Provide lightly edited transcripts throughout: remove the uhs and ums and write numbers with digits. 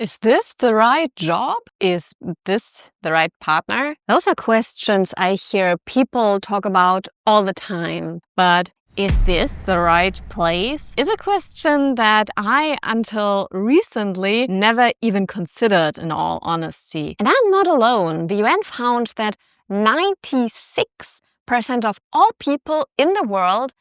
Is this the right job? Is this the right partner? Those are questions I hear people talk about all the time. But is this the right place? Is a question that I, until recently, never even considered, in all honesty. And I'm not alone. The UN found that 96% of all people in the world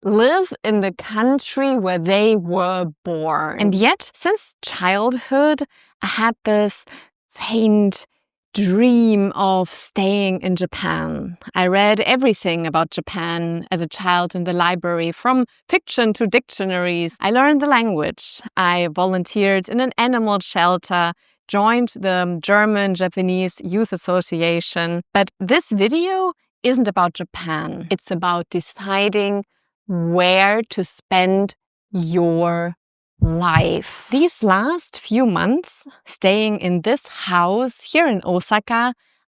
live in the country where they were born. And yet, since childhood, I had this faint dream of staying in Japan. I read everything about Japan as a child in the library, from fiction to dictionaries. I learned the language. I volunteered in an animal shelter, joined the German-Japanese Youth Association. But this video isn't about Japan. It's about deciding where to spend your life. These last few months, staying in this house here in Osaka,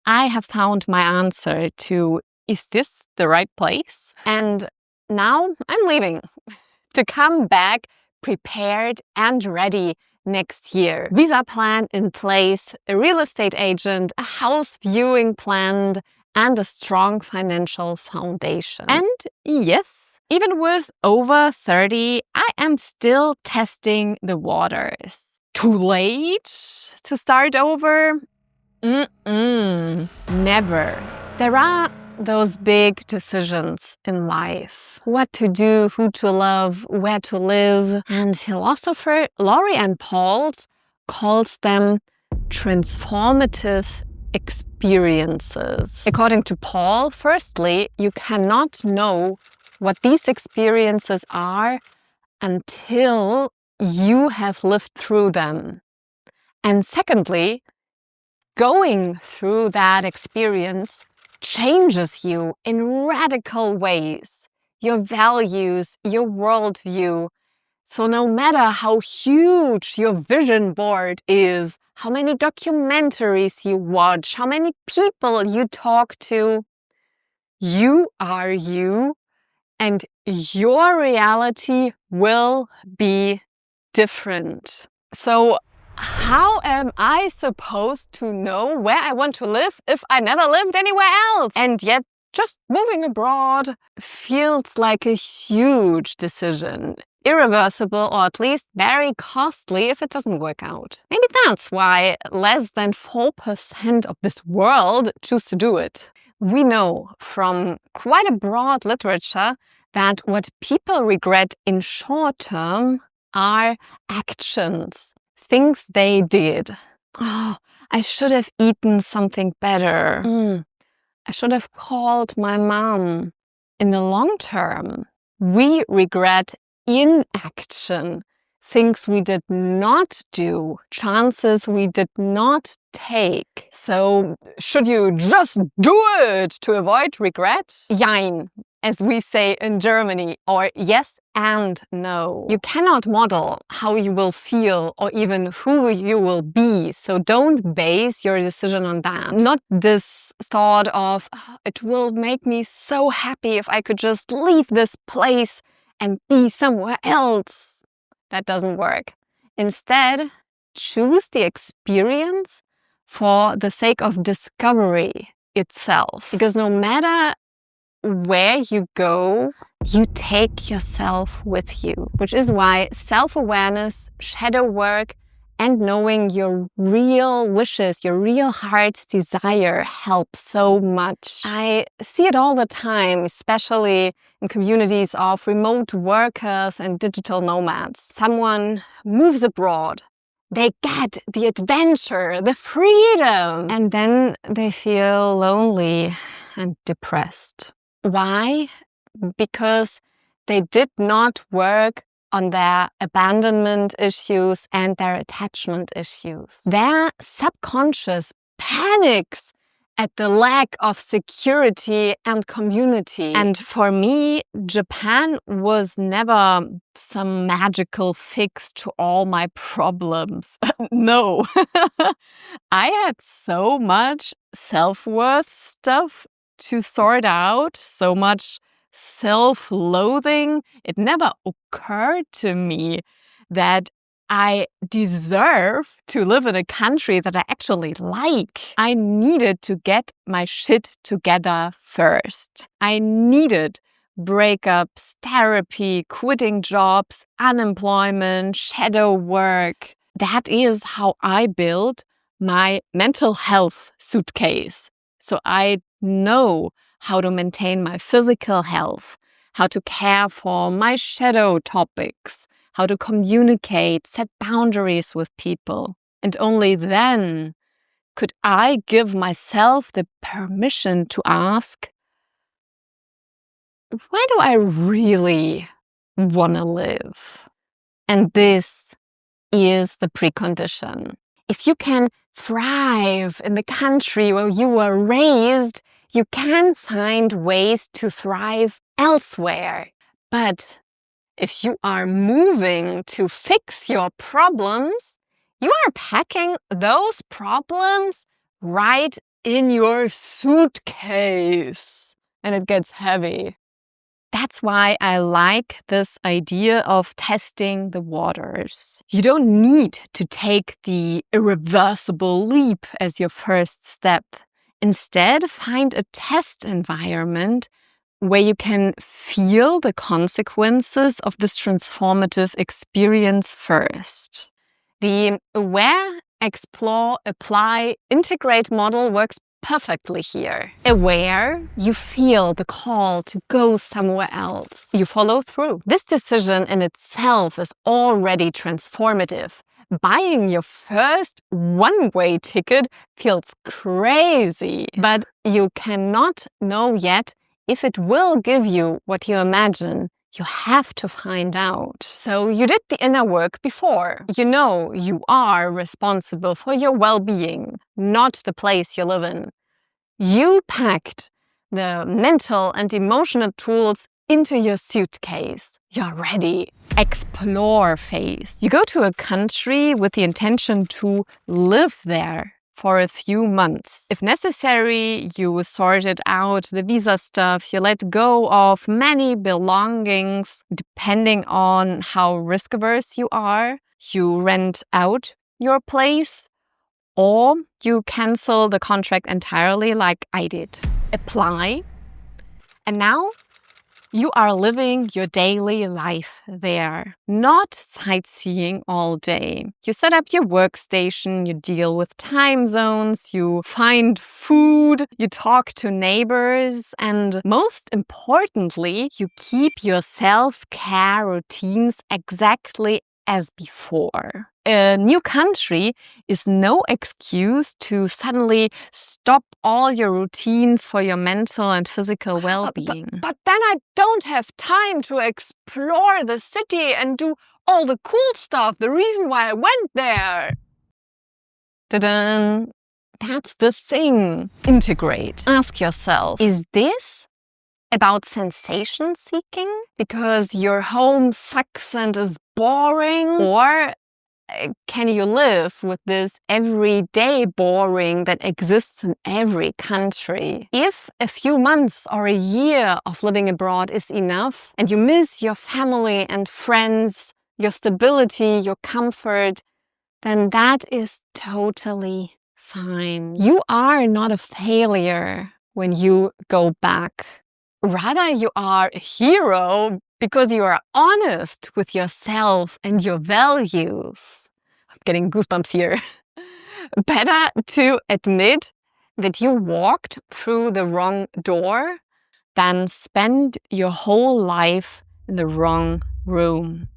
I have found my answer to, is this the right place? And now I'm leaving to come back prepared and ready next year. Visa plan in place, a real estate agent, a house viewing planned, and a strong financial foundation. And yes, even with over 30, I am still testing the waters. Too late to start over? Never. There are those big decisions in life. What to do, who to love, where to live. And philosopher Laurie Pauls calls them transformative experiences. According to Paul, firstly, you cannot know what these experiences are until you have lived through them. And secondly, going through that experience changes you in radical ways. Your values, your worldview. So no matter how huge your vision board is, how many documentaries you watch, how many people you talk to, you are you. And your reality will be different. So how am I supposed to know where I want to live if I never lived anywhere else? And yet, just moving abroad feels like a huge decision. Irreversible, or at least very costly if it doesn't work out. Maybe that's why less than 4% of this world choose to do it. We know from quite a broad literature that what people regret in short term are actions, things they did. Oh, I should have eaten something better. I should have called my mom. In the long term, we regret inaction, things we did not do, chances we did not take. So, should you just do it to avoid regret? Jein, as we say in Germany, or yes and no. You cannot model how you will feel or even who you will be, so don't base your decision on that. Not this thought of, it will make me so happy if I could just leave this place and be somewhere else. That doesn't work. Instead, choose the experience for the sake of discovery itself. Because no matter where you go, you take yourself with you. Which is why self-awareness, shadow work, and knowing your real wishes, your real heart's desire helps so much. I see it all the time, especially in communities of remote workers and digital nomads. Someone moves abroad. They get the adventure, the freedom, and then they feel lonely and depressed. Why? Because they did not work on their abandonment issues and their attachment issues. Their subconscious panics at the lack of security and community. And for me, Japan was never some magical fix to all my problems. No. I had so much self-worth stuff to sort out, so much self-loathing. It never occurred to me that I deserve to live in a country that I actually like. I needed to get my shit together first. I needed breakups, therapy, quitting jobs, unemployment, shadow work. That is how I built my mental health suitcase. So I know how to maintain my physical health, how to care for my shadow topics, how to communicate, set boundaries with people. And only then could I give myself the permission to ask, where do I really want to live? And this is the precondition. If you can thrive in the country where you were raised, you can find ways to thrive elsewhere. But if you are moving to fix your problems, you are packing those problems right in your suitcase. And it gets heavy. That's why I like this idea of testing the waters. You don't need to take the irreversible leap as your first step. Instead, find a test environment where you can feel the consequences of this transformative experience first. The aware, explore, apply, integrate model works perfectly here. Aware, you feel the call to go somewhere else. You follow through. This decision in itself is already transformative. Buying your first one-way ticket feels crazy, but you cannot know yet if it will give you what you imagine. You have to find out. So you did the inner work before. You know you are responsible for your well-being, not the place you live in. You packed the mental and emotional tools into your suitcase. You're ready. Explore phase. You go to a country with the intention to live there for a few months. If necessary, you sorted out the visa stuff, you let go of many belongings, depending on how risk-averse you are. You rent out your place, or you cancel the contract entirely like I did. Apply. And now you are living your daily life there, not sightseeing all day. You set up your workstation, you deal with time zones, you find food, you talk to neighbors, and most importantly, you keep your self-care routines exactly as before. A new country is no excuse to suddenly stop all your routines for your mental and physical well-being. But then I don't have time to explore the city and do all the cool stuff, the reason why I went there. Ta-da! That's the thing. Integrate. Ask yourself, is this about sensation seeking because your home sucks and is boring? Or can you live with this everyday boring that exists in every country? If a few months or a year of living abroad is enough and you miss your family and friends, your stability, your comfort, then that is totally fine. You are not a failure when you go back. Rather, you are a hero because you are honest with yourself and your values. I'm getting goosebumps here. Better to admit that you walked through the wrong door than spend your whole life in the wrong room.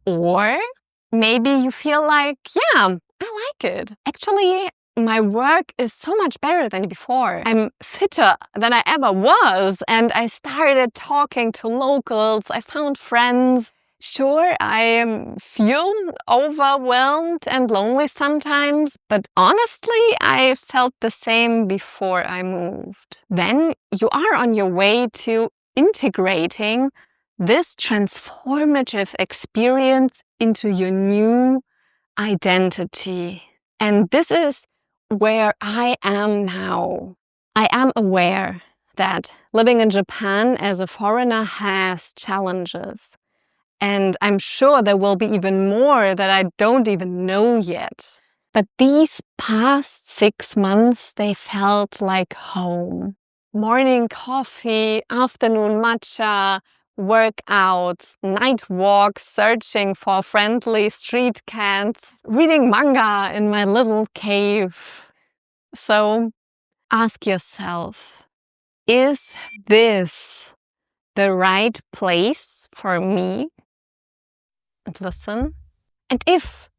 Or maybe you feel like, yeah, I like it. Actually, my work is so much better than before. I'm fitter than I ever was, and I started talking to locals. I found friends. Sure, I feel overwhelmed and lonely sometimes, but honestly, I felt the same before I moved. Then you are on your way to integrating this transformative experience into your new identity. And this is where I am now. I am aware that living in Japan as a foreigner has challenges. And I'm sure there will be even more that I don't even know yet. But these past 6 months, they felt like home. Morning coffee, afternoon matcha, workouts, night walks, searching for friendly street cats, reading manga in my little cave. So ask yourself, is this the right place for me? And listen. And if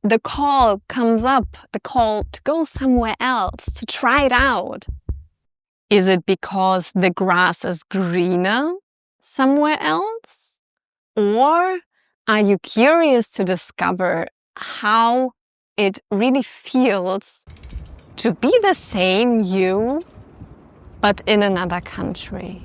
the call comes up, the call to go somewhere else, to try it out, is it because the grass is greener somewhere else? Or are you curious to discover how it really feels to be the same you, but in another country?